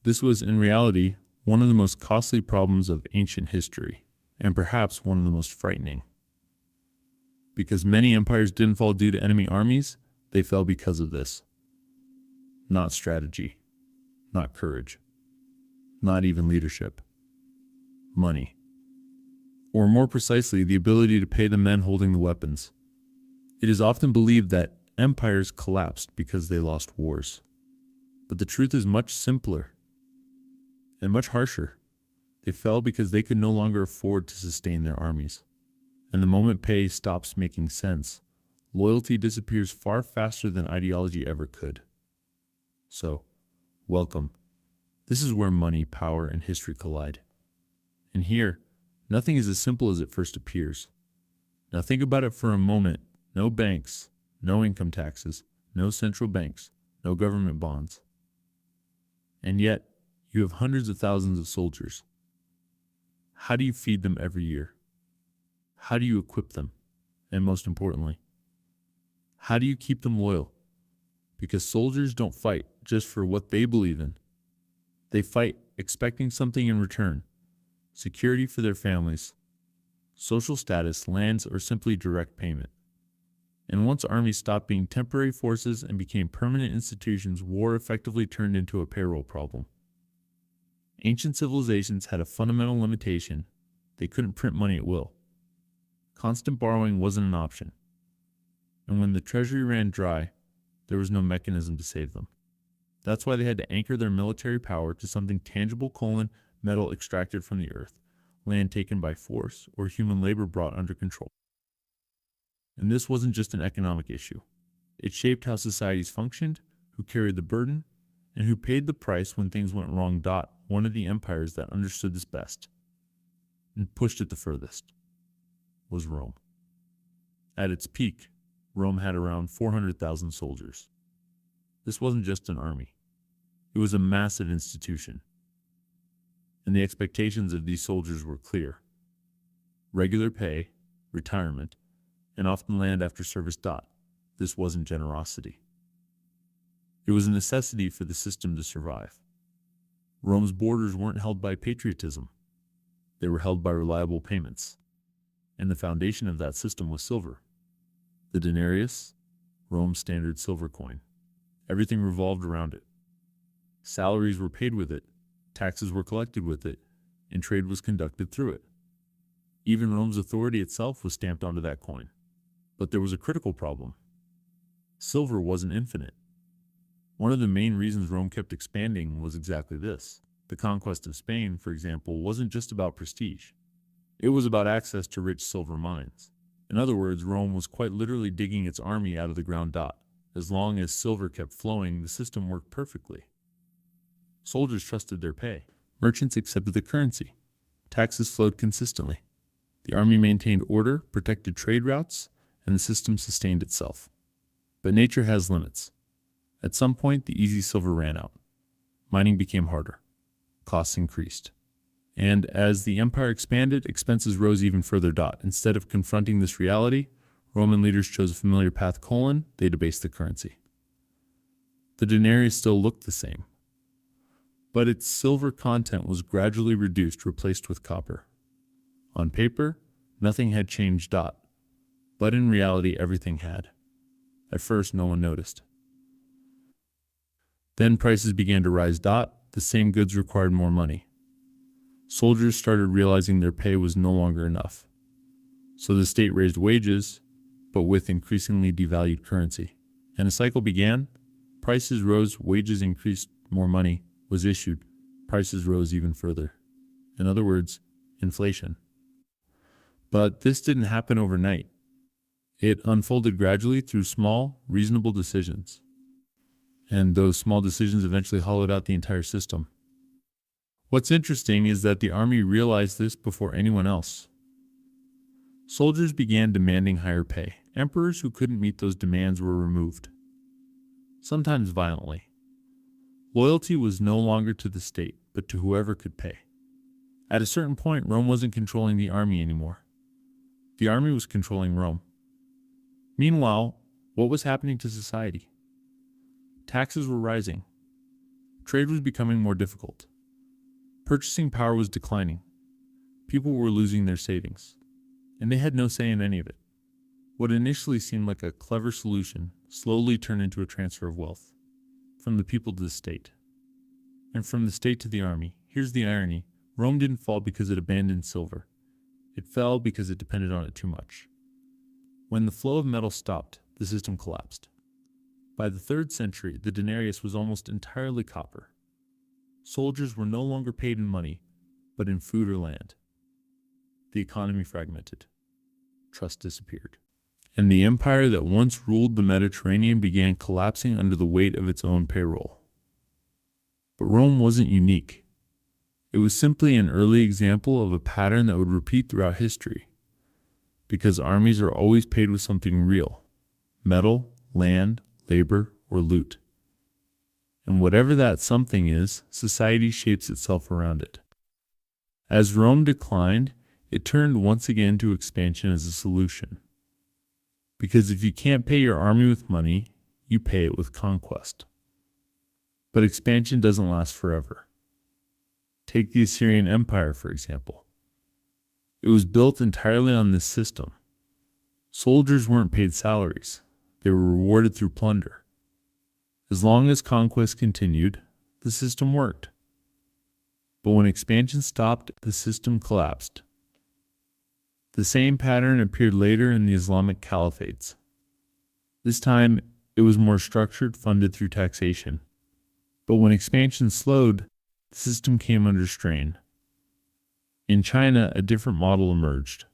This was, in reality, one of the most costly problems of ancient history, and perhaps one of the most frightening. Because many empires didn't fall due to enemy armies, they fell because of this. Not strategy, not courage, not even leadership. Money. Or more precisely, the ability to pay the men holding the weapons. It is often believed that empires collapsed because they lost wars. But the truth is much simpler and much harsher. They fell because they could no longer afford to sustain their armies. And the moment pay stops making sense, loyalty disappears far faster than ideology ever could. So, welcome. This is where money, power, and history collide. And here, nothing is as simple as it first appears. Now think about it for a moment. No banks, no income taxes, no central banks, no government bonds. And yet, you have hundreds of thousands of soldiers. How do you feed them every year? How do you equip them? And most importantly, how do you keep them loyal? Because soldiers don't fight just for what they believe in. They fight expecting something in return. Security for their families, social status, lands, or simply direct payment. And once armies stopped being temporary forces and became permanent institutions, war effectively turned into a payroll problem. Ancient civilizations had a fundamental limitation. They couldn't print money at will. Constant borrowing wasn't an option. And when the treasury ran dry, there was no mechanism to save them. That's why they had to anchor their military power to something tangible: metal extracted from the earth, land taken by force, or human labor brought under control. And this wasn't just an economic issue. It shaped how societies functioned, who carried the burden, and who paid the price when things went wrong. One of the empires that understood this best, and pushed it the furthest, was Rome. At its peak, Rome had around 400,000 soldiers. This wasn't just an army. It was a massive institution. And the expectations of these soldiers were clear. Regular pay, retirement, and often land after service. This wasn't generosity. It was a necessity for the system to survive. Rome's borders weren't held by patriotism. They were held by reliable payments. And the foundation of that system was silver. The denarius, Rome's standard silver coin. Everything revolved around it. Salaries were paid with it, taxes were collected with it, and trade was conducted through it. Even Rome's authority itself was stamped onto that coin. But there was a critical problem. Silver wasn't infinite. One of the main reasons Rome kept expanding was exactly this. The conquest of Spain, for example, wasn't just about prestige. It was about access to rich silver mines. In other words, Rome was quite literally digging its army out of the ground. As long as silver kept flowing, the system worked perfectly. Soldiers trusted their pay. Merchants accepted the currency. Taxes flowed consistently. The army maintained order, protected trade routes, and the system sustained itself. But nature has limits. At some point, the easy silver ran out. Mining became harder. Costs increased. And as the empire expanded, expenses rose even further. Instead of confronting this reality, Roman leaders chose a familiar path: they debased the currency. The denarius still looked the same, but its silver content was gradually reduced, replaced with copper. On paper, nothing had changed. But in reality, everything had. At first, no one noticed. Then prices began to rise. The same goods required more money. Soldiers started realizing their pay was no longer enough. So the state raised wages, but with increasingly devalued currency. And a cycle began. Prices rose, wages increased, more money was issued. Prices rose even further. In other words, inflation. But this didn't happen overnight. It unfolded gradually through small, reasonable decisions. And those small decisions eventually hollowed out the entire system. What's interesting is that the army realized this before anyone else. Soldiers began demanding higher pay. Emperors who couldn't meet those demands were removed, sometimes violently. Loyalty was no longer to the state, but to whoever could pay. At a certain point, Rome wasn't controlling the army anymore. The army was controlling Rome. Meanwhile, what was happening to society? Taxes were rising. Trade was becoming more difficult. Purchasing power was declining. People were losing their savings, and they had no say in any of it. What initially seemed like a clever solution slowly turned into a transfer of wealth, from the people to the state, and from the state to the army. Here's the irony. Rome didn't fall because it abandoned silver. It fell because it depended on it too much. When the flow of metal stopped, the system collapsed. By the 3rd century, the denarius was almost entirely copper. Soldiers were no longer paid in money, but in food or land. The economy fragmented. Trust disappeared. And the empire that once ruled the Mediterranean began collapsing under the weight of its own payroll. But Rome wasn't unique. It was simply an early example of a pattern that would repeat throughout history. Because armies are always paid with something real: metal, land, labor, or loot. And whatever that something is, society shapes itself around it. As Rome declined, it turned once again to expansion as a solution. Because if you can't pay your army with money, you pay it with conquest. But expansion doesn't last forever. Take the Assyrian Empire, for example. It was built entirely on this system. Soldiers weren't paid salaries. They were rewarded through plunder. As long as conquest continued, the system worked. But when expansion stopped, the system collapsed. The same pattern appeared later in the Islamic caliphates. This time, it was more structured, funded through taxation. But when expansion slowed, the system came under strain. In China, a different model emerged.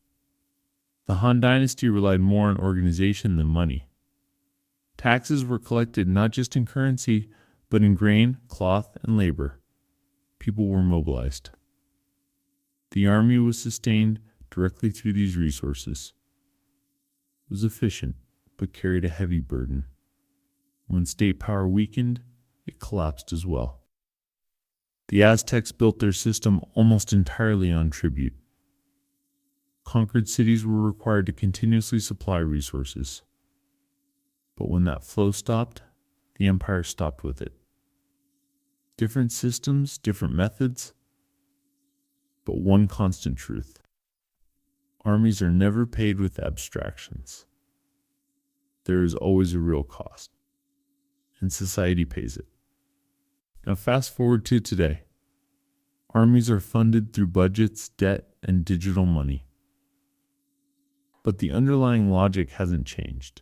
The Han Dynasty relied more on organization than money. Taxes were collected not just in currency, but in grain, cloth, and labor. People were mobilized. The army was sustained directly through these resources. It was efficient, but carried a heavy burden. When state power weakened, it collapsed as well. The Aztecs built their system almost entirely on tribute. Conquered cities were required to continuously supply resources. But when that flow stopped, the empire stopped with it. Different systems, different methods, but one constant truth. Armies are never paid with abstractions. There is always a real cost, and society pays it. Now fast forward to today. Armies are funded through budgets, debt, and digital money. But the underlying logic hasn't changed.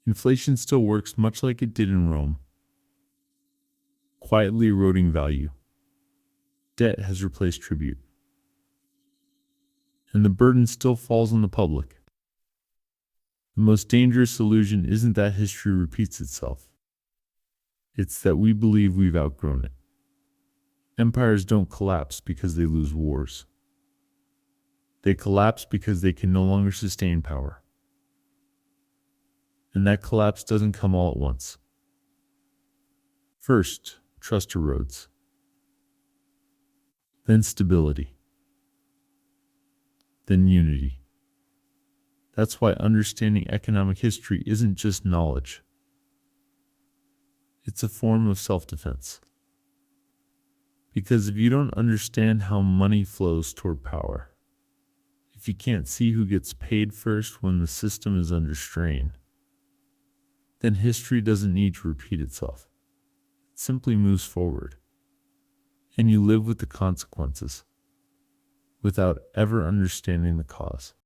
Inflation still works much like it did in Rome, quietly eroding value. Debt has replaced tribute. And the burden still falls on the public. The most dangerous illusion isn't that history repeats itself. It's that we believe we've outgrown it. Empires don't collapse because they lose wars. They collapse because they can no longer sustain power. And that collapse doesn't come all at once. First, trust erodes. Then stability. Then unity. That's why understanding economic history isn't just knowledge. It's a form of self-defense. Because if you don't understand how money flows toward power, if you can't see who gets paid first when the system is under strain, then history doesn't need to repeat itself. It simply moves forward. And you live with the consequences without ever understanding the cause.